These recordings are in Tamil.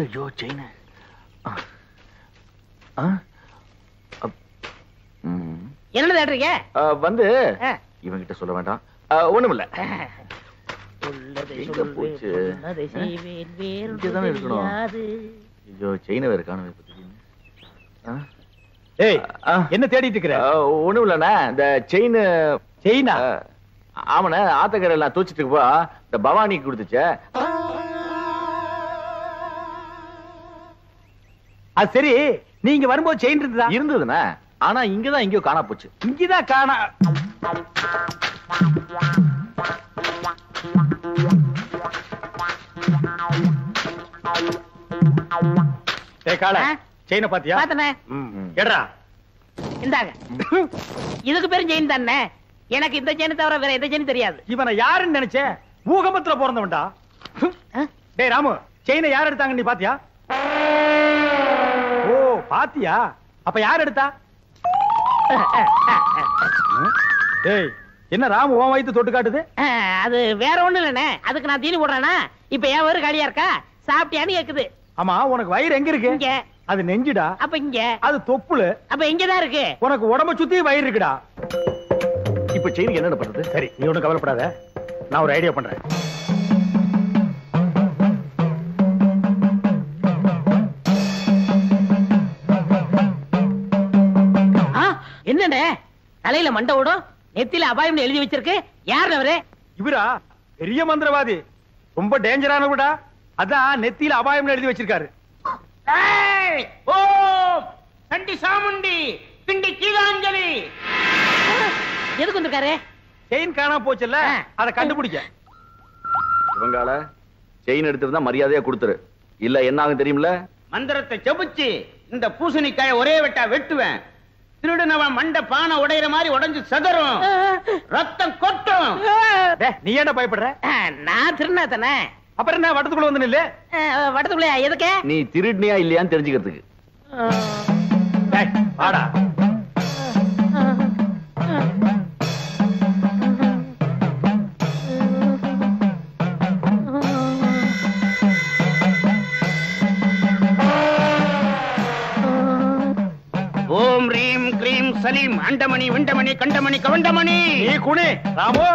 ஐயோ செயின். என்ன தேடுறீங்க? வந்து இவங்கிட்ட சொல்ல வேண்டாம். ஒண்ணுமில்ல. ஐயோ செயின வேற காணவே. என்ன தேடிட்டு இருக்கிற? ஒண்ணும் இல்லண்ணா, இந்த செயினா? ஆமாண்ணா, ஆத்தக்கரை எல்லாம் தூச்சிட்டு போ, இந்த பவானிக்கு கொடுத்துச்சே. அது சரி, நீங்க வரும்போது செயின் இருந்ததுண்ணா, ஆனா இங்கதான் எங்கயோ காணா போச்சு. இங்கதான் காணா. செயின பாத்தியா? பாத்தனே. எடா இந்தாங்க. இதுக்கு பேரும் செயின் தானே. எனக்கு இந்த செயின் தவிர வேற எந்த செயின் தெரியாது. இவனை யாருன்னு நினைச்சே? பூகம்பத்துல பிறந்தவன்டா. டேய் ராமு, செயினை யார் எடுத்தாங்க நீ பாத்தியா? ஓ பாத்தியா? அப்ப யார் எடுத்தா? டேய் என்ன ராமு உன் வயித்து தொட்டு காட்டுது? அது வேற ஒண்ணு இல்லனே, அதுக்கு நான் தீனி போடுறேனா? இப்ப ஏன் வயிறு காலியா இருக்கா? சாப்பிட்டியான்னு கேக்குது. ஆமா, உனக்கு வயிறு எங்க இருக்கு? இங்க. அது நெஞ்சுடா. அப்ப இங்க. அது தொப்புளு. அப்ப இங்கதான் இருக்கு. உனக்கு உடம்ப சுத்தி வயிறு இருக்குடா. இப்ப செயினுக்கு என்ன பண்றது? சரி, நீ ஒண்ணும் கவலைப்படாத, நான் ஒரு ஐடியா பண்றேன். என்னடே தலையில மண்டை ஓடும், நெத்தில அபாயம் எழுதி வச்சிருக்கு. யார் அவரு? இவரா? பெரிய மந்திரவாதி, ரொம்ப டேஞ்சரானவடா. அதான் நெத்தியில அபாயம் எழுதி வச்சிருக்காரு. ஓம் சண்டி சாமுண்டி பிண்டி கீதாஞ்சலி. எதுக்கு வந்திருக்காரு? செயின் காணா போச்சுல்ல, அதை கண்டுபிடிக்க. இவங்கால செயின் எடுத்திருந்தா மரியாதையா கொடுத்துரு, இல்ல என்ன ஆகும் தெரியுமில்ல? மந்திரத்தை ஜெபிச்சு இந்த பூசணிக்காய ஒரே வெட்டா வெட்டுவேன். திருடுனவன் மண்ட பானை உடையிற மாதிரி உடைஞ்சு சதறும், ரத்தம் கொட்டும். நீ ஏன்டா பயப்படுற? நான் திருநா தானே. அப்புறம் என்ன வட்டத்துக்குள்ள வந்து நில்லு. வட்டத்துக்குள்ள எதுக்கு? நீ திருடினியா இல்லையான்னு தெரிஞ்சுக்கிறதுக்கு. வாடா. ஓம் ரீம் கிரீம் சலீம் அண்டமணி விண்டமணி கண்டமணி கவண்டமணி. நீ குனி ராமு.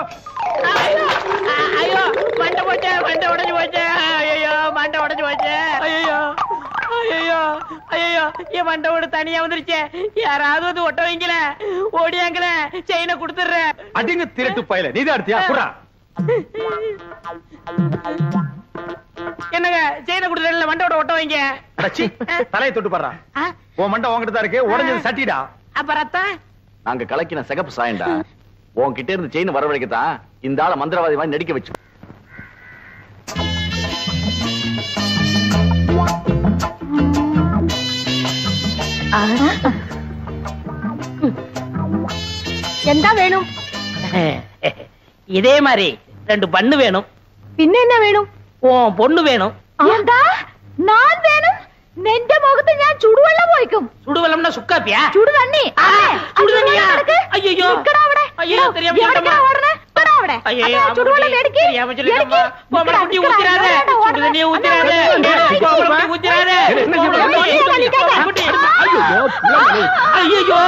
ஐயோ மண்டை போச்சு, மண்டை உடைஞ்சு போச்சு. ஐயோ மண்டை உடைஞ்சு போச்சு. ஐயோ ஐயோ ஐயோ, என் மண்டை ஓடு தனியா வந்துருச்சு. யாராவது வந்து ஒட்ட வைக்கல, ஓடியாங்கல, செயினை கொடுத்துடுற. அடிங்க திருட்டு பயல, நீதான் எடுத்தியா? குறா. என்னங்க செயினை கொடுத்துடல, மண்டோட ஒட்ட வைங்க. தலையை தொட்டு பாடுறா. உன் மண்டை உங்ககிட்ட தான் இருக்கு, உடஞ்சது சட்டிடா. அப்ப ரத்தம் நாங்க கலக்கின சிகப்பு சாயண்டா. உன்கிட்ட இருந்து செயின் வரவழைக்கத்தான் இந்த ஆள மந்திரவாதி மாதிரி நடிக்க வச்சு. என்ன வேணும்? இதே மாதிரி 2 பண்ணு வேணும். பின்ன என்ன வேணும்? பொண்ணு வேணும். நான் வேணும். നിന്റെ മുഖത്ത് ഞാൻ ചുടുവെള്ളം ഒഴിക്കും. ചുടുവെള്ളംனா സുക്കാപ്പിயா? ചുടുതണ്ണി. ചുടുതണ്ണിയാ? അയ്യോ നിക്കടാ അവിടെ. അയ്യോ தெரியாம എവിടേക്കാ ഓടണേ? വരാ അവിടെ. ചുടുവെള്ളം എടുക്ക്. தெரியாம சொல்லிட்டம்மா. போமா குட்டி ஊத்திராதே. ചുടുതണ്ണിയെ ஊத்திராதே. போமா ஊத்திராதே. അയ്യോ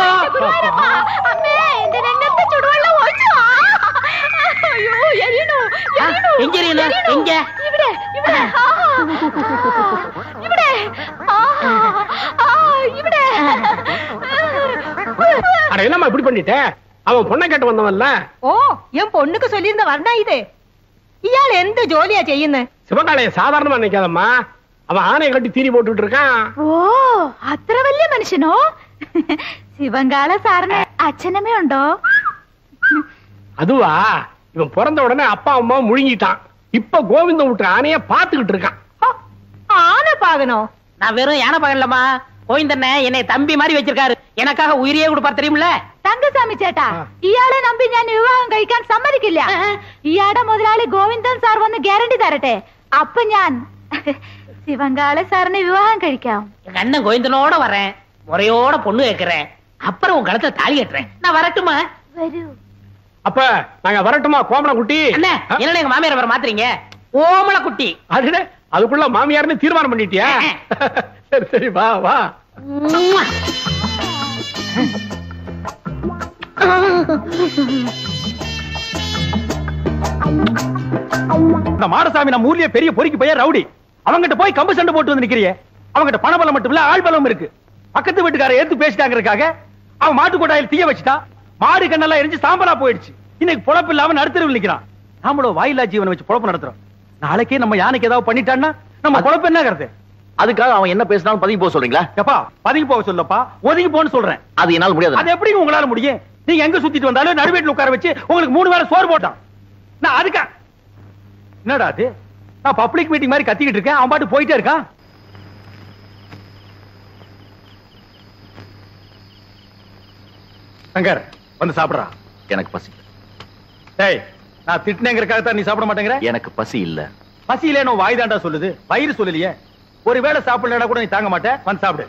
അമ്മേ എന്റെ രംഗത്തെ ചുടുവെള്ളം ഒഴിച്ചു. അയ്യോ എരിയണു. എங்க എരിയണ? എங்க? ഇവിടെ ഇവിടെ. ഇവിടെ ഇവിടെ. அட என்னம்மா இப்படி பண்ணிட்ட? அவன் பொண்ணை கேட்டு வந்தவன்ல. ഓ என் பொண்ணுக்கு சொல்லியிருந்த வர்ணா இது. இயாள் എന്ത് ജോലിയാ ചെയ്യുന്നത്? சிவகாலைய சாதாரணமா நினைக்காதம்மா, அவன் ஆணையை கட்டி தீனி போட்டுட்டு இருக்கான். ഓ അത്ര വലിയ മനുഷ്യനോ? சிவங்கால சாரன அச்சனமே உண்டோ? அதுவா, இவன் பிறந்த உடனே அப்பா அம்மா முழுங்கிட்டான். இப்ப கோவிந்தம் விட்டு ஆணைய பாத்துக்கிட்டு இருக்கான். ஆனை பாகனோ? நான் வெறும் யானை பாகன்லம்மா. கோவிந்தண்ணே என்னை தம்பி மாதிரி வச்சிருக்காரு. எனக்காக உயிரியே கொடுப்பார் தெரியுமில்ல? തങ്കസ്വാമി ചേട്ടാ, ഇയാളെ നമ്പി ഞാൻ വിവാഹം കഴിക്കാൻ സമ്മതിക്കില്ല. ഇയാളുടെ മുതലാളി ഗോവിന്ദൻ സാർ വന്ന് ഗ്യാരണ്ടി തരട്ടെ, അപ്പൊ ഞാൻ சிவங்கால சாரனை விவாகம் കഴിക്കാം. எங்க அண்ணன் கோவிந்தனோட வரேன், முறையோட பொண்ணு கேட்கிறேன், அப்புறம் உன் கழுத்தை தாலி கட்டுறேன். நான் வரட்டுமா? வரு. அப்ப நாங்க வரட்டுமா கோமள குட்டி? அண்ணே என்ன எங்க மாமியார் வர மாத்துறீங்க? ஓமள குட்டி. அதுல அதுக்குள்ள மாமியார்னு தீர்மானம் பண்ணிட்டியா? சரி சரி வா வா. இந்த மாடசாமி நம்ம ஊர்லயே பெரிய பொறிக்கு பையன் ரவுடி. அவங்கிட்ட போய் கம்பு சண்டை போட்டு வந்து நிக்கிறியே. அவங்கிட்ட பணபலம் மட்டும் இல்ல ஆள் பலம் இருக்கு. பக்கத்து வீட்டுக்கார ஏத்து பேசிட்டாங்கிறதுக்காக அவன் மாட்டு கொட்டாயில் தீய வச்சுட்டா. மாடு கண்ணெல்லாம் எரிஞ்சு சாம்பலா போயிடுச்சு. இன்னைக்கு பொழப்பு இல்லாம நடுத்தரவில் நிக்கிறான். நாமளோ வாயிலா ஜீவனை வச்சு பொழப்பு நடத்துறோம். நாளைக்கே நம்ம யானைக்கு ஏதாவது பண்ணிட்டான்னா நம்ம பொழப்பு என்ன கருது? அதுக்காக அவன் என்ன பேசினாலும் பதுங்கி போக சொல்றீங்களா? எப்பா பதுங்கி போக சொல்லப்பா, ஒதுங்கி போன்னு சொல்றேன். அது என்னால முடியாது. அது எப்படி உங்களால முடியும்? நீங்க எங்க சுத்திட்டு வந்தாலும் நடுவேட்டில் உட்கார வச்சு உங்களுக்கு 3 வேளை சோறு போட்டான். நான் அதுக்கா என்னடா அது? நான் பப்ளிக் மீட்டிங் மாதிரி கத்திக்கிட்டு இருக்கேன், அவன் பாட்டு போயிட்டே இருக்கான். சங்கர் வந்து சாப்பிடுறா. எனக்கு பசி. டேய், நான் திட்டினேங்கிறதுக்காக தான் நீ சாப்பிட மாட்டேங்கிற? எனக்கு பசி இல்ல. பசி இல்லைன்னு வாய் தாண்டா சொல்லுது, வயிறு சொல்லலையே. ஒருவேளை சாப்பிடலனா கூட நீ தாங்க மாட்டே. வந்து சாப்பிடு.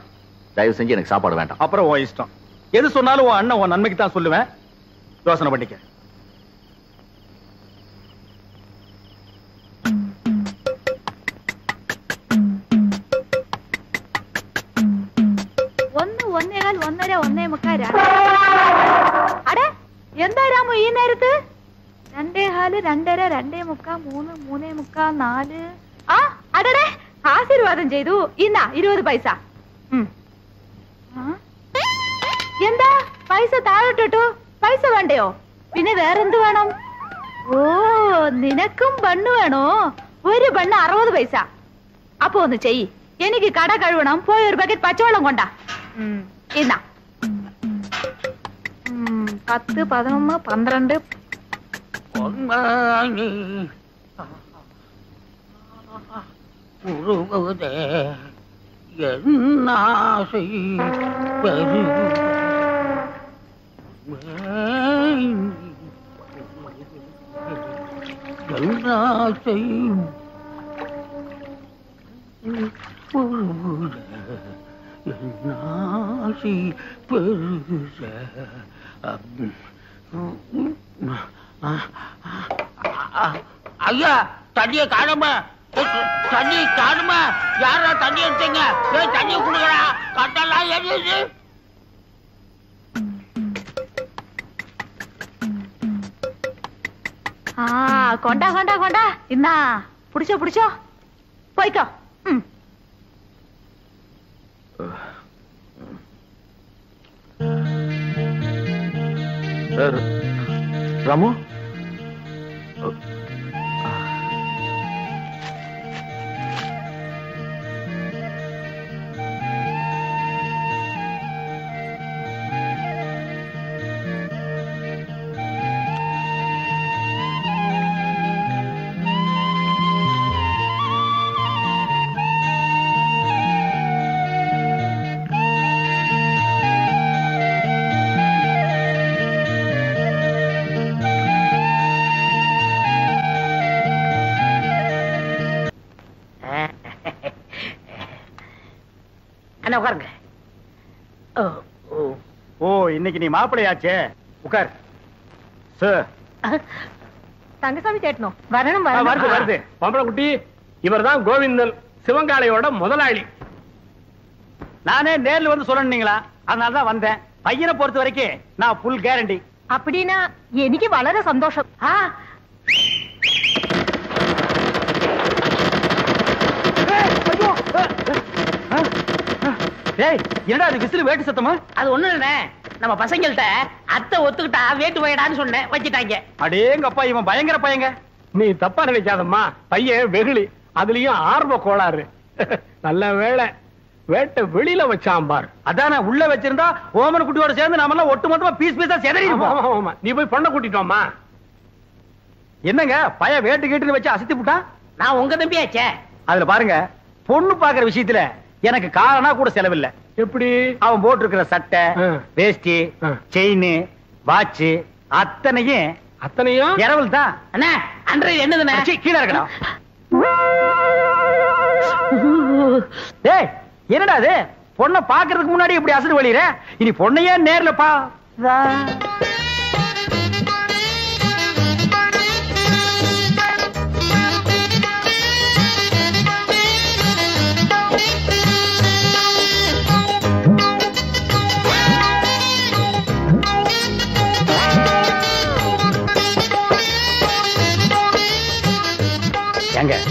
தயவு செஞ்சு எனக்கு சாப்பாடு வேண்டாம். அப்புறம் உன் இஷ்டம். எது சொன்னாலும் உன் அண்ணன் உன் நன்மைக்கு தான் சொல்லுவேன். யோசனை பண்ணிக்க. അടേ എന്താ രാമു ഈ നേരത്ത്? 2:15 2:30 2:45 3 3:45 4. ആ അടടേ ആശീർവാദം ചെയ്തു. ഇന്നാ 20 പൈസ. എന്താ പൈസ താഴോട്ടിട്ടു? പൈസ വേണ്ടയോ? പിന്നെ വേറെന്ത് വേണം? ഓ നിനക്കും ബണ്ണ് വേണോ? ഒരു ബണ്ണ് 60 പൈസ. അപ്പൊ ഒന്ന് ചെയ്യ്. എനിക്ക് കട കഴുകണം. പോയി ഒരു ബക്കറ്റ് പച്ചവെള്ളം കൊണ്ടാ. ഇന്നാ 10 11 12 உருவதே என்னாசை பெரு என்னாசை நாசி பெருச. ஐயா தண்ணிய காணுமா? தண்ணி காணுமா? யாரா தண்ணி எடுத்தீங்க? தண்ணி குடுக்கறா. கட்டெல்லாம் எரியுது. கொண்டா கொண்டா கொண்டா. இன்னா புடிச்சோ புடிச்சோ போய்க்கோ. ராமு உட்காருங்க. ஓ இன்னைக்கு நீ மாப்பிளையாச்சே. உட்கார். சார் தங்கசாமி சேட்டனும் வரணும் வருது வருது. பம்பள குட்டி இவர் தான் கோவிந்தன், சிவங்காளையோட முதலாளி. நானே நேர்ல வந்து சொல்லணுங்களா, அதனாலதான் வந்தேன். பையனை பொறுத்த வரைக்கும் நான் ஃபுல் கேரண்டி. அப்படின்னா எனக்கு வளர சந்தோஷம். என்னடா அது விசிறு வேட்டு சத்தமா? அது ஒண்ணு இல்ல, நம்ம பசங்கள்ட்ட அத்தை ஒத்துக்கிட்டா வேட்டு போயிடான்னு சொன்னேன், வச்சுட்டாங்க. அடேங்கப்பா இவன் பயங்கர பையங்க. நீ தப்பா நினைக்காதம்மா, பையன் வெகுளி, அதுலயும் ஆர்வ கோளாறு. நல்ல வேளை வேட்டை வெளியில வச்சான் பார். அதானே உள்ள வச்சிருந்தா ஓமன குட்டியோட சேர்ந்து நாம எல்லாம் ஒட்டு மொத்தமா பீஸ் பீஸா செதறிடுவோம். நீ போய் பொண்ணை கூட்டிட்டோமா? என்னங்க பைய வேட்டு கேட்டுன்னு வச்சு அசத்தி புட்டான். நான் உங்க தம்பியாச்சே. அதுல பாருங்க, பொண்ணு பாக்குற விஷயத்துல எனக்கு காரணா கூட செலவில்ல. எப்படி? அவன் போட்டு இருக்கிற சட்டை, வேஷ்டி, செயின், வாட்ச் அத்தனையும் இரவல் தான். அண்ணா அன்றைய என்னதுண்ணே? கீழே இருக்கடா. டேய் என்னடா அது? பொண்ணை பாக்குறதுக்கு முன்னாடி இப்படி அசடு வழியிற. இனி பொண்ணையே நேர்ல பா.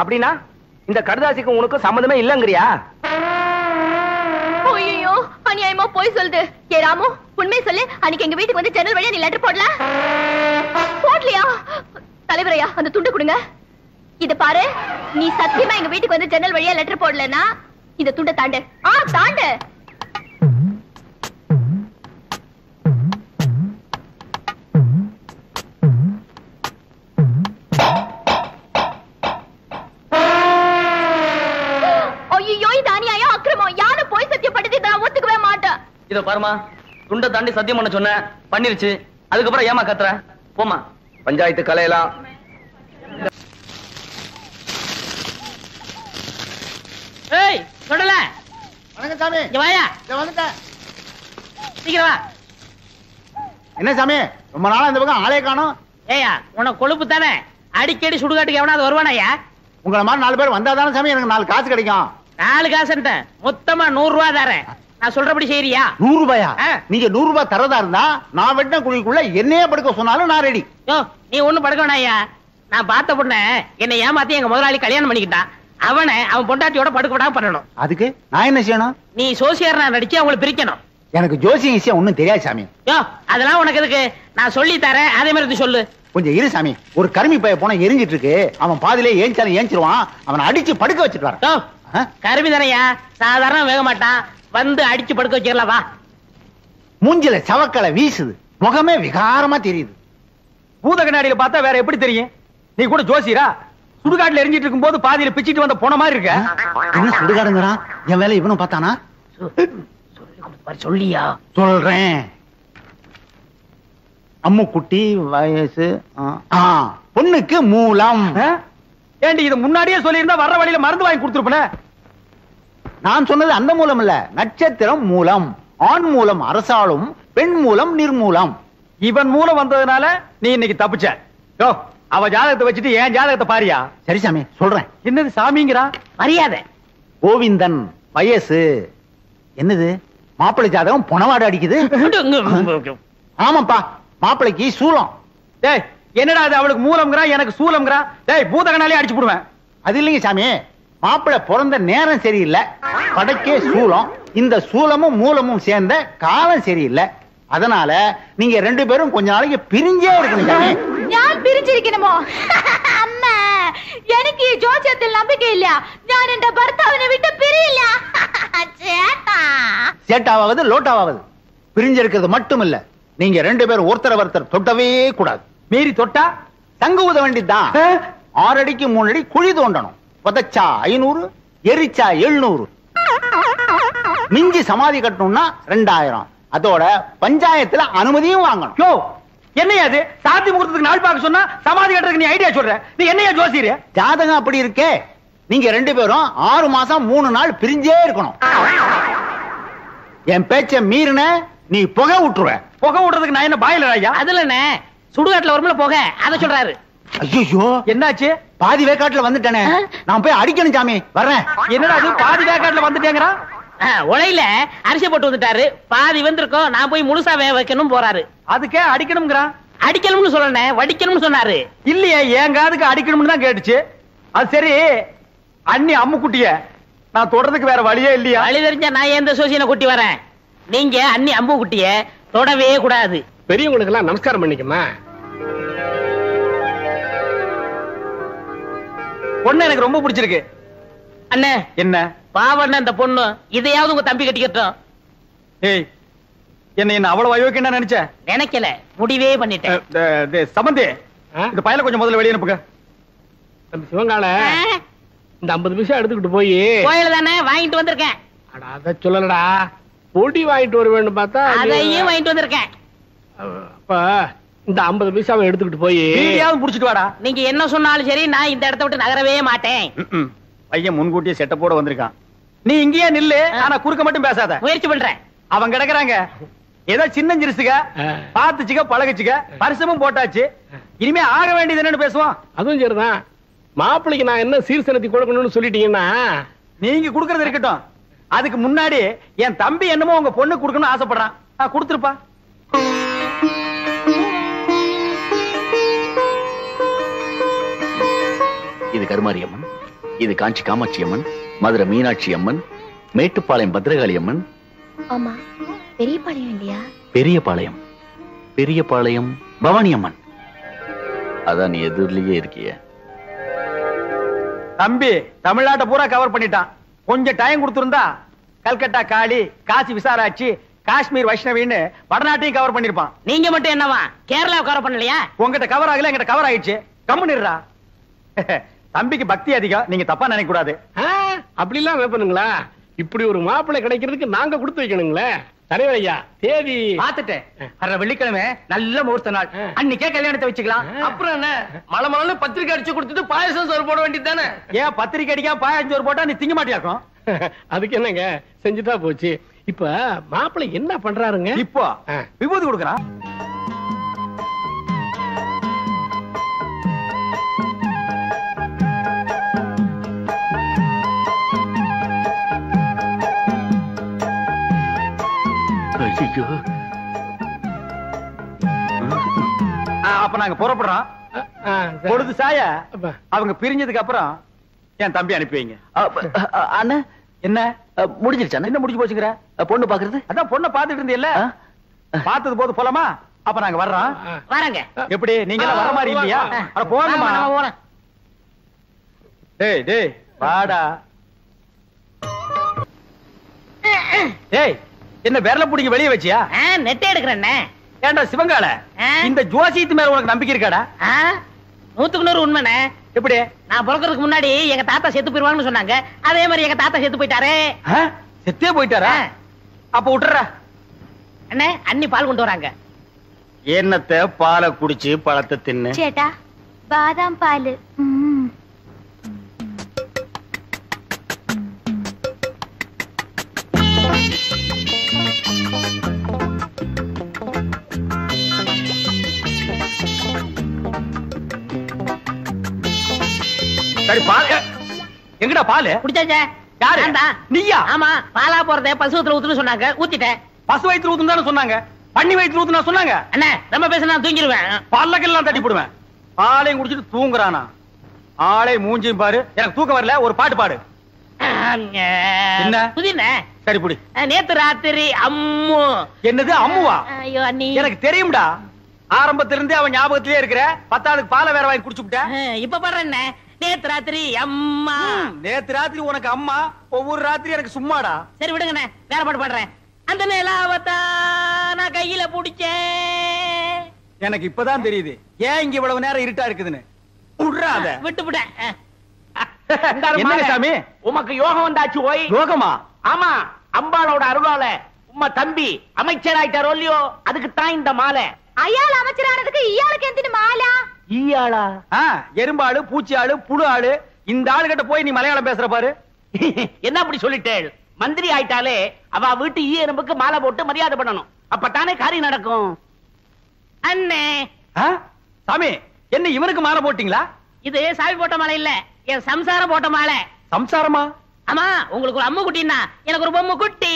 அப்படின்னா இந்த கடுதாசிக்கு உனக்கு சம்மந்தமே இல்லங்கறியா? ஐயோ அநியாயமா போய் சொல்லுது. ஏ ராமு, உண்மை சொல்லு, அன்னைக்கு எங்க வீட்டுக்கு வந்து ஜன்னல் வழியா நீ லெட்டர் போடல? போடலையா? தலைவரையா அந்த துண்டு கொடுங்க. இத பாரு, நீ சத்தியமா எங்க வீட்டுக்கு வந்து ஜன்னல் வழியா லெட்டர் போடலன்னா இந்த துண்டை தாண்டு. தாண்டு. ஐயோ இது அநியாயம், அக்கிரமம். யாரும் போய் சத்தியப்பட்டது நான் ஒத்துக்கவே மாட்டேன். இத பாருமா, துண்டை தாண்டி சத்தியம் பண்ண சொன்ன, பண்ணிருச்சு. அதுக்கப்புறம் ஏமா கத்துற? போமா, பஞ்சாயத்து கலையெல்லாம். ஏய் சொல்லல. வணக்கம் சாமி. இங்க வாயா. வந்துட்டேன். சீக்கிரம் வா. என்ன சாமி, ரொம்ப நாளா இந்த பக்கம் ஆளே காணோம். ஏயா உனக்கு கொழுப்பு தானே, அடிக்கடி சுடுகாட்டுக்கு எவனாவது வருவானாயா? உங்களை மாதிரி 4 பேர் வந்தாதானே சாமி எனக்கு 4 காசு கிடைக்கும். 4 காசுன்ட்ட மொத்தமா 100 ரூபாய் தரேன். நான் சொல்றபடி செய்யறியா? 100 ரூபாயா? நீங்க 100 ரூபாய் தரதா இருந்தா நான் வெட்ட குழிக்குள்ள என்னையே படுக்க சொன்னாலும் நான் ரெடி. யோ நீ ஒண்ணும் படுக்க வேணாயா. நான் பார்த்த பொண்ண என்னை ஏமாத்தி எங்க முதலாளி கல்யாணம் பண்ணிக்கிட்டான். அவன் பொண்டாட்டியோட படுக்க விடாம பண்ணணும். அதுக்கு நான் என்ன செய்யணும்? நீ சோசியர்னா நடிச்சு அவங்களை பிரிக்கணும். எனக்கு ஜோசியம் விஷயம் ஒண்ணும் தெரியாது சாமி. யோ அதெல்லாம் உனக்கு எதுக்கு? நான் சொல்லி தரேன், அதே மாதிரி சொல்லு. கொஞ்சம் இரு சாமி. ஒரு கருமி பைய போன எரிஞ்சிட்டு இருக்கு. அவன் பாதியிலே ஏஞ்சாலும் ஏஞ்சிருவான். அவனை அடிச்சு படுக்க வச்சுட்டு வர. யோ கருமி தானையா, சாதாரண வேக மாட்டான். வந்து அடிச்சு படுக்க வச்சிடலாம் வா. மூஞ்சில சவக்கலை வீசுது, முகமே விகாரமா தெரியுது. பூத கண்ணாடியில பார்த்தா வேற எப்படி தெரியும்? நீ கூட ஜோசியரா? சுடுகாட்டுல எரிஞ்சிட்டு இருக்கும் போது பாதியில பிச்சிட்டு வந்த போன மாதிரி இருக்க. என்ன சுடுகாடுங்கிறான்? என் வேலை இவனும் பார்த்தானா? சொல்லியா? சொல்றேன். அம்முக்குட்டி வயசு பொண்ணுக்கு மூலம். ஏண்டி இது முன்னாடியே சொல்லியிருந்தா வர்ற வழியில மருந்து வாங்கி கொடுத்துருப்பேன். நான் சொன்னது அந்த மூலம் இல்ல, நட்சத்திரம் மூலம். ஆண் மூலம் அரசாளும், பெண் மூலம் நிர்மூலம். இவன் மூலம் வந்ததுனால நீ இன்னைக்கு தப்பிச்ச. யோ அவ ஜாதகத்தை வச்சுட்டு என் ஜாதகத்தை பாரியா? சரி சாமி சொல்றேன். என்னது சாமிங்கிறா? மரியாதை. கோவிந்தன் வயசு. என்னது மாப்பிள்ளை ஜாதகம் பொணவாடு அடிக்குது? ஆமாப்பா, மாப்பிள்ளைக்கு சூலம். டேய் என்னடா அது? அவளுக்கு மூலம்ங்கறா, எனக்கு சூலம்ங்கறா. டேய் பூத கண்ணாலே அடிச்சு போடுவேன். அது இல்லைங்க சாமி, மாப்பிள்ளை பிறந்த நேரம் சரியில்லை, படைக்கே சூலம். இந்த சூலமும் மூலமும் சேர்ந்த காலம் சரியில்லை. அதனால நீங்க 2 பேரும் கொஞ்ச நாளைக்கு பிரிஞ்சே இருக்கணும் சாமி. ഞാൻ പിരിച്ചിരിക്കണമോ? അമ്മ എനിക്ക് ഈ ജോസ്യത്തിൽ നம்பிக்கை இல்ல. ഞാൻ എന്റെ ഭർത്താവിനെ വിട്ട് പിരിയില്ല. ചേട്ടാ சேட்டாவது லோட்டாவது பிரிஞ்சிருக்கிறது மட்டும் இல்ல, நீங்க 2 பேரும் ஒருத்தர் தொட்டவே கூடாது. மீறி தொட்டா தங்க ஊத வேண்டியதுதான். 6 அடிக்கு 3 அடி குழி தோண்டணும். புதைச்சா 500, எரிச்சா 700. மிஞ்சி சமாதி கட்டணும்னா 2000. அதோட பஞ்சாயத்துல அனுமதியும் வாங்கணும். யோ என்னையா அது? சாந்தி முகூர்த்தத்துக்கு நாள் பார்க்க சொன்னா சமாதி கட்டுறதுக்கு நீ ஐடியா சொல்ற? நீ என்னையா ஜோசியர்? ஜாதகம் அப்படி இருக்கே. நீங்க 2 பேரும் 6 மாசம் 3 நாள் பிரிஞ்சே இருக்கணும். என் பேச்ச மீறின நீ புகை விட்டுருவ. புகை விடுறதுக்கு நான் என்ன பாயில ஐயா? அதுல என்ன சுடுகாட்டுல வரும்ல போக, அத சொல்றாரு. ஐயோ என்னாச்சு? பாதி வேக்காட்டுல வந்துட்டேனே, நான் போய் அடிக்கணும் சாமி. வர்றேன். என்னடா அது பாதி வேக்காட்டுல வந்துட்டேங்கறா? உலையில அரிசி போட்டு வந்துட்டாரு, பாதி வந்திருக்கோம், நான் போய் முழுசா வேக வைக்கணும் போறாரு. அதுக்கே அடிக்கணும்ங்கறா? அடிக்கணும்னு சொல்லனே, வடிக்கணும்னு சொன்னாரு. இல்லையே, என் காதுக்கு அடிக்கணும்னு தான் கேட்டுச்சு. அது சரி, அண்ணி அம்முக்குட்டிய நான் தொடறதுக்கு வேற வழியே இல்லையா? வழி தெரிஞ்சா நான் எந்த சோசியனை கூட்டி வரேன். நீங்க அண்ணி அம்பு குட்டிய தொடவே கூடாது. பெரியவங்களுக்கு எல்லாம் நமஸ்காரம் பண்ணிக்கமா. பொண்ணு எனக்கு ரொம்ப பிடிச்சிருக்கு. அண்ணே என்ன பாவண்ண இந்த பொண்ணு, இதையாவது உங்க தம்பி கட்டிக்கட்டும். ஏய் என்ன அவ்வளவு அயோக்கியம் நினைச்ச? நினைக்கல, முடிவே பண்ணிட்டேன். சம்பந்தி, இந்த பயல கொஞ்சம் முதல்ல வெளியே அனுப்புங்க. சிவங்கால இந்த 50 பைசா எடுத்துக்கிட்டு போய் கோயில தானே வாங்கிட்டு வந்திருக்கேன். அத சொல்லலடா, பொடி வாங்கிட்டு வர வேண்டும் பார்த்தா அதையும் வாங்கிட்டு வந்திருக்கேன். அப்ப இந்த 50 பைசாவை எடுத்துக்கிட்டு போய் வீடியாவும் புடிச்சிட்டு வாடா. நீங்க என்ன சொன்னாலும் சரி, நான் இந்த இடத்த விட்டு நகரவே மாட்டேன். பையன் முன்கூட்டியே செட்டப்போட வந்திருக்கான். நீ இங்கேயே நில்லு, ஆனா குறுக்க மட்டும் பேசாத. முயற்சி பண்றேன். அவங்க கிடக்குறாங்க, ஏதோ சின்ன சிறுசுக, பாத்துச்சுக்க பழகுச்சுக்க, பரிசமும் போட்டாச்சு. இனிமே ஆக வேண்டியது என்னன்னு பேசுவோம். அதுவும் சரிதான். மாப்பிள்ளைக்கு நான் என்ன சீர்சனத்தி கொடுக்கணும்னு சொல்லிட்டீங்கன்னா நீங்க குடுக்கறது இருக்கட்டும். அதுக்கு முன்னாடி என் தம்பி என்னமோ உங்க பொண்ணு கொடுக்கணும்னு ஆசைப்படுறான். கொடுத்துருப்பா. இது கருமாரியம்மன். இது காஞ்சி காமாட்சி அம்மன், மதுரை மீனாட்சி அம்மன், மேட்டுப்பாளையம் பத்ரகாளி அம்மன். ஆமா, பெரியபாளையம் இல்லையா? பெரியபாளையம், பெரியபாளையம் பவானி அம்மன். அதான் நீ எதிரிலேயே இருக்கிய. தம்பி தமிழ்நாட்டை பூரா கவர் பண்ணிட்டான். கொஞ்சம் டைம் கொடுத்திருந்தா கல்கட்டா காளி, காசி விசாலாட்சி, காஷ்மீர் வைஷ்ணவின்னு வடநாட்டையும் கவர் பண்ணிருப்பான். நீங்க மட்டும் என்னவா கேரளா கவர் பண்ணலையா? உங்ககிட்ட கவர் ஆகல, எங்கிட்ட கவர் ஆயிடுச்சு. கம்முனிடுறா. தம்பிக்கு பக்தி அதிகம், நீங்க தப்பா நினைக்க கூடாது. அப்படி எல்லாம் வைப்பனுங்களா? இப்படி ஒரு மாப்பிள்ளை கிடைக்கிறதுக்கு நாங்க கொடுத்து வைக்கணுங்களே. தலைவர் ஐயா, தேதி பாத்துட்டேன். வர்ற வெள்ளிக்கிழமை நல்ல முகூர்த்த நாள், அன்னைக்கே கல்யாணத்தை வச்சுக்கலாம். அப்புறம் என்ன, மலை மலை பத்திரிக்கை அடிச்சு கொடுத்துட்டு பாயசம் சோறு போட வேண்டியது தானே? ஏன் பத்திரிக்கை அடிக்காம பாயஞ்சோறு போட்டா நீ திங்க மாட்டியாக்கும்? அதுக்கு என்னங்க, செஞ்சுட்டா போச்சு. இப்ப மாப்பிள்ளை என்ன பண்றாருங்க? இப்போ விபூதி கொடுக்கறான். அப்ப நாங்க புறப்படுறோம். பொழுது சாய அவங்க பிரிஞ்சதுக்கு அப்புறம் என் தம்பி அனுப்பி வைங்க. அண்ணா என்ன முடிஞ்சிருச்சா? என்ன முடிஞ்சு போச்சுங்கிற? பொண்ணு பாக்குறது? அதான் பொண்ணை பாத்துட்டு இருந்தீல்ல, பார்த்தது போது போலாமா? அப்ப நாங்க வர்றோம். வரங்க. எப்படி நீங்க எல்லாம் வர மாதிரி இல்லையா? அட போங்கம்மா. டேய் டேய் வாடா. டேய் என்ன விரல புடிங்க வெளிய வச்சியா? நெட்டை எடுக்கிறேன். ஏண்டா சிவங்கால, இந்த ஜோசியத்து மேல உனக்கு நம்பிக்கை இருக்காடா? 100% உண்மைண்ணே. எப்படி? நான் பிறக்கிறதுக்கு முன்னாடி எங்க தாத்தா செத்து போயிருவாங்கன்னு சொன்னாங்க. அதே மாதிரி எங்க தாத்தா செத்து போயிட்டாரு. செத்தே போயிட்டாரா? அப்ப விட்டுறா. அண்ணே, அண்ணி பால் கொண்டு வராங்க. என்னத்த பாலை குடிச்சு பழத்தை தின்னு. சேட்டா, பாதாம் பால். சரி பால் எங்கடா? பால் குடிச்சாச்சே. யாரு? நீயா? ஆமா, பாலா போறத பசுவத்துல ஊத்துன்னு சொன்னாங்க, ஊத்திட்டேன். பசு வயிற்று ஊத்துன்னு சொன்னாங்க, பண்ணி வயிற்று ஊத்துனா சொன்னாங்க. அண்ணே, ரொம்ப பேச நான் தூங்கிடுவேன். பல்லக்கெல்லாம் தட்டி போடுவேன். பாலையும் குடிச்சிட்டு தூங்குறானா? ஆளை மூஞ்சியும் பாரு. எனக்கு தூக்கம் வரல, ஒரு பாட்டு பாடு. என்ன புதின? சரி புடி. நேத்து ராத்திரி அம்மு. என்னது அம்முவா? ஐயோ அண்ணி, எனக்கு தெரியும்டா. ஆரம்பத்துல இருந்தே அவன் ஞாபகத்திலே இருக்கிற. 10வது பாலை வேற வாங்கி குடிச்சுட்ட. இப்ப பாடுறேன். நேத்து ராத்திரி அம்மா. நேத்து ராத்திரி உனக்கு அம்மா, ஒவ்வொரு ராத்திரி எனக்கு சும்மாடா. சரி விடுங்கண்ணே, வேற பாட்டு பாடுறேன். அந்த நிலாவத்தா நான் கையில புடிச்சேன். எனக்கு இப்பதான் தெரியுது ஏன் இங்க இவ்வளவு நேரம் இருட்டா இருக்குதுன்னு. விடுறாத. விட்டுவிட்டேன். என்ன சாமி, உமக்கு யோகம் வந்தாச்சு. ஓய் யோகமா? ஆமா, அம்பாளோட அருளால உம்ம தம்பி அமைச்சர் ஆயிட்டாரோ இல்லையோ, அதுக்கு தான் இந்த மாலை. அயாள் அமைச்சரானதுக்கு இயாளுக்கு எந்தின மாலா? ஈயாளா? எறும்பாளு, பூச்சி ஆளு, புழு ஆளு. இந்த ஆளு கிட்ட போய் நீ மலையாளம் பேசுற பாரு. என்ன அப்படி சொல்லிட்டேள்? மந்திரி ஆயிட்டாலே அவ வீட்டு ஈ எறும்புக்கு மாலை போட்டு மரியாதை பண்ணணும். அப்பத்தானே காரியம் நடக்கும். அண்ணே சாமி, என்ன இவனுக்கு மாலை போட்டீங்களா? இது சாமி போட்ட மாலை இல்ல, என் சம்சாரம் போட்ட மாலை. சம்சாரமா? ஆமா, உங்களுக்கு ஒரு அம்மு குட்டின்னா எனக்கு ஒரு பொம்மை குட்டி.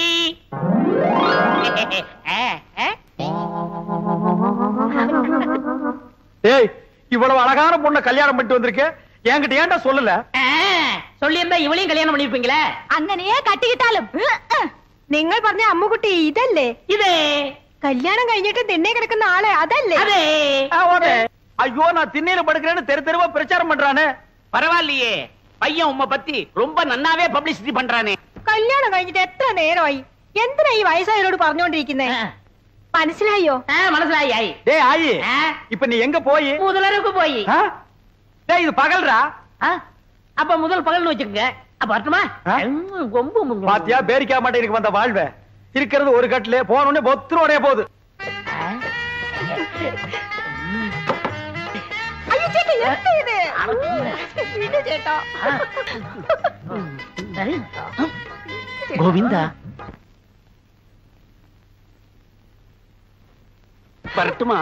ஏய், இவ்வளவு அழகான பொண்ணை கல்யாணம் பண்ணிட்டு வந்திருக்க, என்கிட்ட ஏன்டா சொல்லல? சொல்லி இருந்தா இவளையும் கல்யாணம் பண்ணிருப்பீங்களே. അങ്ങനെയേ കട്ടിക്കിട്ടാലും നിങ്ങൾ പറഞ്ഞ അമ്മുകുട്ടി ഇതല്ലേ? இதே കല്യാണം കഴിഞ്ഞിട്ട് തിണ്ണെ കിടക്കുന്ന ആളെ അതല്ലേ? அதே. ஐயோ, நான் திண்ணையில படுக்கிறேன்னு தெரு தெருவா பிரச்சாரம் பண்றானே. பரவாயில்லையே, பையன் உம்மை பத்தி ரொம்ப நன்னாவே பப்ளிசிட்டி பண்றானே. കല്യാണം കഴിഞ്ഞിട്ട് എത്ര നേരമായി? എന്തിനാ ഈ വയസ്സായവരോട് പറഞ്ഞോണ്ടിരിക്കുന്നേ? മനസ്സിലായോ? മനസ്സിലായി. டேய் ஆயி, இப்ப நீ எங்க போய்? முதலருக்கு போய். டேய், இது பகல்ரா. அப்ப முதல் பகல்னு வச்சுக்கங்க. அப்ப வரட்டுமா? பாத்தியா, பேரிக்கா மாட்டேனுக்கு வந்த வாழ்வை. இருக்கிறது ஒரு கட்டில, போனோடனே பொத்துரோடே போகுது. கோவிந்தா வரட்டுமா?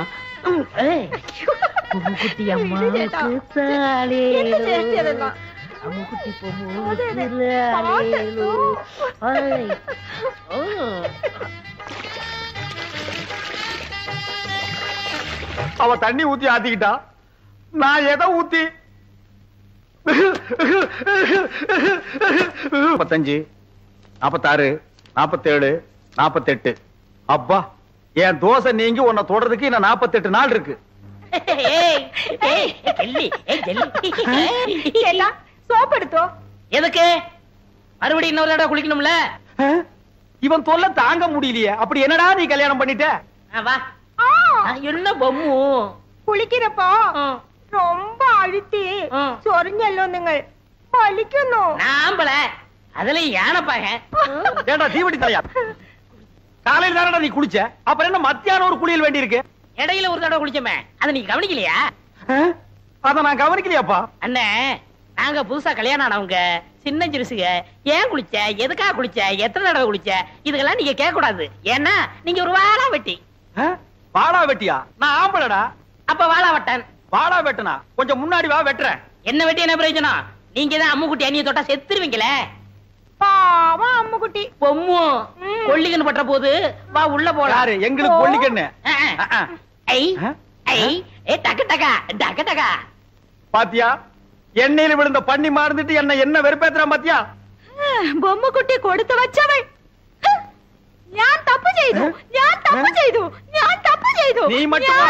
குட்டி அம்மாவுக்கு அம்முக்குட்டி அவ தண்ணி ஊத்தி ஆத்திக்கிட்டா, நான் எதை ஊத்தி? 45, 46, 47, 48. அப்பா, என் தோசை நீங்கி உன்னை தொடறதுக்கு இன்னும் 48 நாள் இருக்கு. சோப் எடுத்தோ எதுக்கு? மறுபடியும் இன்னொரு தடவை குளிக்கணும்ல? இவன் தொல்லை தாங்க முடியலையே. அப்படி என்னடா நீ கல்யாணம் பண்ணிட்ட? வா. என்ன பொம்மு കുളിക്കുന്നപ്പോ ரொம்ப அழுத்தி ചൊറിഞ്ഞല്ലോ നിങ്ങൾ വലിക്കുന്നു. நாம்பள அதுல யானைப்பாக. ஏண்டா தீவட்டி தலையா? காலையில தானடா நீ குளிச்ச, அப்புறம் என்ன மத்தியானம் ஒரு குளியல் வேண்டி இருக்கு? இடையில ஒரு தடவை குளிச்சமே, அதை நீ கவனிக்கலையா? அத நான் கவனிக்கலையாப்பா. அண்ணே, நாங்க புதுசா கல்யாணம் ஆனவங்க சின்ன சிறுசுக. ஏன் குளிச்ச, எதுக்காக குளிச்ச, எத்தனை தடவை குளிச்ச, இதுக்கெல்லாம் நீங்க கேட்க கூடாது. ஏன்னா நீங்க ஒரு வாழா வெட்டி. வாடா வெட்டியா? நான் ஆம்பளடா. அப்ப வாழா வெட்டன். வாடா வெட்டனா? கொஞ்சம் முன்னாடி வா, வெட்டுறேன். என்ன வெட்டி என்ன பிரயோஜனம்? நீங்க தான் அம்முக்குட்டி அண்ணிய தொட்டா செத்துருவீங்களே. பாவம் அம்முக்குட்டி. பொம்மு கொல்லிக்கன்னு பற்ற போது வா உள்ள போலாம். எங்களுக்கு கொல்லிக்கன்னு? பாத்தியா, எண்ணெயில விழுந்த பண்ணி மாறுந்துட்டு என்ன வெறுப்பேத்துறான் பாத்தியா? பொம்முக்குட்டி கொடுத்து வச்சவள். ഞാൻ തപ്പ് ചെയ്തു, ഞാൻ തപ്പ് ചെയ്തു, ഞാൻ തപ്പ് ചെയ്തു. നീ மட்டும்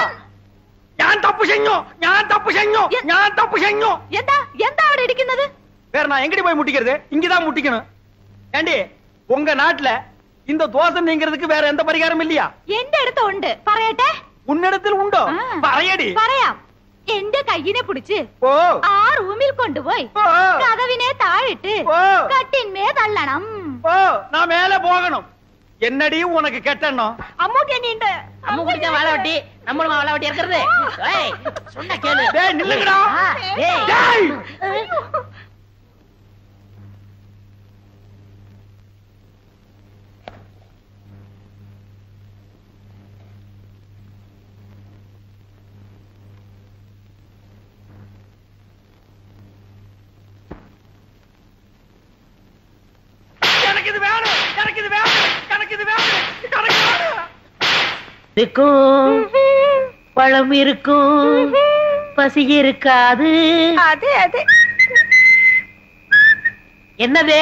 ഞാൻ തപ്പ് ചെയ്ഞ്ഞു, ഞാൻ തപ്പ് ചെയ്ഞ്ഞു, ഞാൻ തപ്പ് ചെയ്ഞ്ഞു. എന്താ അവിടെ ഇരിക്കുന്നത്? வேற நான் எங்கடி போய் முட்டிக்கிறது? இங்கதான் முட்டிக்கணும். ஏண்டி, உங்க நாட்டுல இந்த தோசை நீங்கிறதுக்கு வேற எந்த பரிகாரம் இல்லையா? എന്റെ അടുത്ത് ഉണ്ട്, പറയട്ടെ? உன்னிடத்தில் உண்டோ? പറയடி. പറയാം. എന്റെ കയ്യിനെ പിടിച്ച് ആ റൂമിൽ കൊണ്ടുപോയി കതവിനെ താഴിട്ട് കട്ടിന്മേ തള്ളണം. நான் மேல போகணும். என்னடி உனக்கு கெட்டணும்? அம்முக்கு என்னிண்டு அம்மு குடிச்சா வாழ வட்டி, நம்மளும் வாழ வட்டி இருக்கிறது. சொன்ன கேளு. டேய் நில்லுங்கடா. டேய் இருக்கும் பழம் இருக்கும், பசி இருக்காது. அது அது என்னது?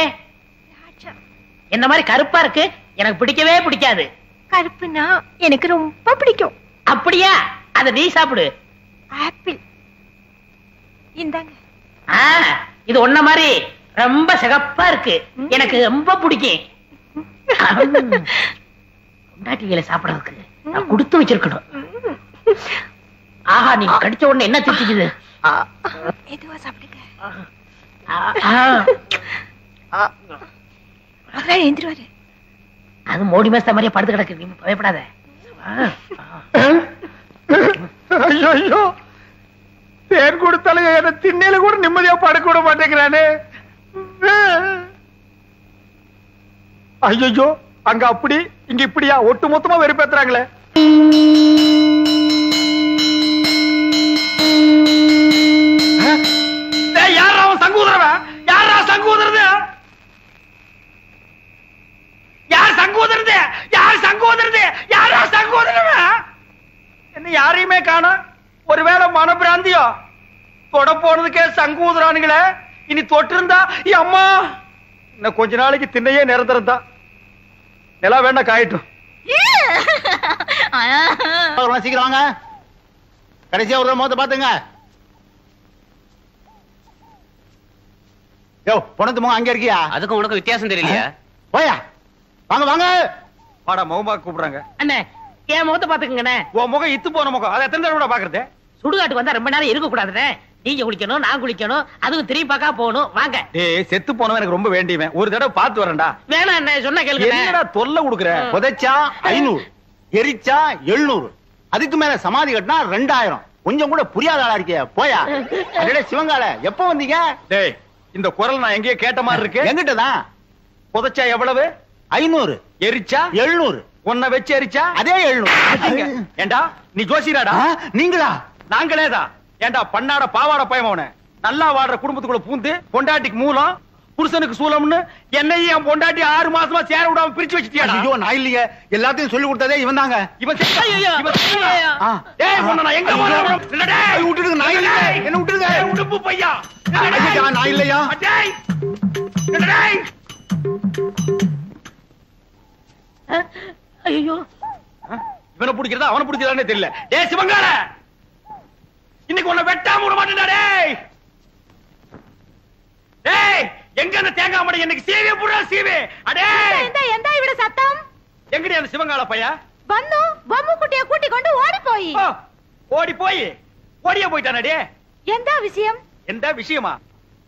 என்ன மாதிரி கருப்பா இருக்கு, எனக்கு பிடிக்கவே பிடிக்காது. கருப்புனா எனக்கு ரொம்ப பிடிக்கும். அப்படியா? அத நீ சாப்பிடு. ஆப்பிள் இந்தாங்க. இது ஒன்ன மாதிரி ரொம்ப சிகப்பா இருக்கு, எனக்கு ரொம்ப பிடிக்கும். பொண்டாட்டிகளை சாப்பிடறதுக்கு நான் கொடுத்து வச்சிருக்கணும். ஆஹா, நீங்க கடிச்ச உடனே என்ன திட்டிக்குது? எதுவா சாப்பிடுங்க. எந்திருவாரு. அது மோடி மேஸ்த மாதிரியே படுத்து கிடக்கு, நீ பயப்படாத. ஐயோ, தேன் கொடுத்தாலும் என்ன திண்ணையில கூட நிம்மதியா படுக்க விட மாட்டேங்கிறானே. ஐயோ, அங்க அப்படி இங்க இப்படியா ஒட்டு மொத்தமா வெறுப்பேத்துறாங்களே. யாரா அவன் சங்கூதரவன்? யாரா சங்கூதரது? யார் சங்கூதரது? யார் சங்கூதரது? யாரா சங்கூதரவன்? என்ன யாரையுமே காணோம். ஒருவேளை மனப்பிராந்தியோ? தொட போனதுக்கே சங்கூதரானுங்களே. இனி தொட்டு இருந்தா அம்மா இன்னும் கொஞ்ச நாளைக்கு திண்ணையே நிரந்தரம் தான். நிலா வேண்டா காயிட்டும். சீக்கிரம் வாங்க, கடைசியா ஒரு மோத பாத்துங்க. யோ, பொணத்து முகம் அங்க இருக்கியா? அதுக்கும் உனக்கு வித்தியாசம் தெரியலையா? போயா, வாங்க வாங்க. வாடா, முகமா கூப்பிடுறாங்க. அண்ணே, என் முகத்தை பாத்துக்கங்கண்ணே. உன் முகம் இத்து போன முகம், அதை எத்தனை தடவை பாக்குறது? சுடுகாட்டுக்கு வந்தா ரொம்ப நேரம் இருக்க கூடாதுண்ணே. நீங்க குளிக்கணும், நான் குளிக்கணும், அதுவும் திரும்பி பார்க்க போகணும். வாங்க. ஏய், செத்து போனவன் எனக்கு ரொம்ப வேண்டியவன், ஒரு தடவை பார்த்து வரேன்டா. வேணாம் அண்ணே, சொன்ன கேளுங்க. என்னடா தொல்லை கொடுக்குற? புதைச்சா 500, எரிச்சா 700, அதுக்கு மேல சமாதி கட்டினா 2000. கொஞ்சம் கூட புரியாத ஆளா இருக்கிய. போயா. அடடே சிவங்கால, எப்ப வந்தீங்க? டேய், இந்த குரல் நான் எங்கேயோ கேட்ட மாதிரி இருக்கு. எங்கிட்டதான். புதைச்சா எவ்வளவு? 500, எரிச்சா 700. உன்னை வச்சு எரிச்சா அதே 700. ஏண்டா நீ ஜோசியராடா? நீங்களா? நாங்களேதான். ஏண்டா பண்ணாட பாவாட பயமவன நல்லா வாடுற குடும்பத்துக்குள்ள பூந்து பொண்டாட்டிக்கு மூலம் புருஷனுக்கு சூலம்னு என்னையும் என் பொண்டாட்டி 6 மாசமா சேர விடாம பிரிச்சு வச்சிட்டியாடா? ஐயோ நான் இல்லையே, எல்லாத்தையும் சொல்லி கொடுத்ததே இவன் தாங்க. இவன் நான் எங்க விட்டுடுங்க, நான் இல்ல, என்ன விட்டுடுங்க. உடுப்பு பையா நான் இல்லையா? ஐயோ, இவனை பிடிக்கிறதா அவனை பிடிக்கிறதானே தெரியல. டேய் சிவங்கார, இன்னைக்கு உன்னை வெட்டாம விட மாட்டேன்டா. டேய் டேய், எங்க அந்த தேங்காய் மடை எனக்கு சீவே புடா சீவே. அடே எந்த இவட சத்தம்? எங்கடி அந்த சிவங்கால பையா? வந்து பொம்மு குட்டிய கூட்டி கொண்டு ஓடி போய் ஓடியே போயிட்டானே. எந்த விஷயம்? எந்த விஷயமா?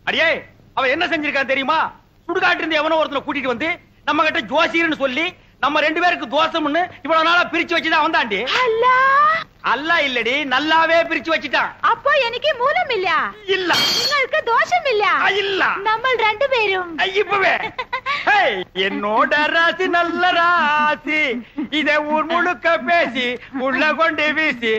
அடியே, அவன் என்ன செஞ்சிருக்கான் தெரியுமா? சுடுகாட்டு இருந்து எவனோ ஒருத்தனை கூட்டிட்டு வந்து நம்ம கிட்ட ஜோசியர்னு சொல்லி நம்ம 2 பேருக்கு தோசம்னு இவ்வளவு நாளா பிரிச்சு வச்சுதான் வந்தாண்டி. அல்ல இல்லடி, நல்லாவே பிரிச்சு வச்சுட்டான். அப்போ எனக்கு மூலம் இல்ல. இல்ல. உங்களுக்கு தோஷம் இல்ல. இல்ல. நம்ம 2 பேரும் இப்பவே என்னோட ராசி நல்ல ராசி, இத ஊர் முழுக்க பேசி உள்ள கொண்டு வீசி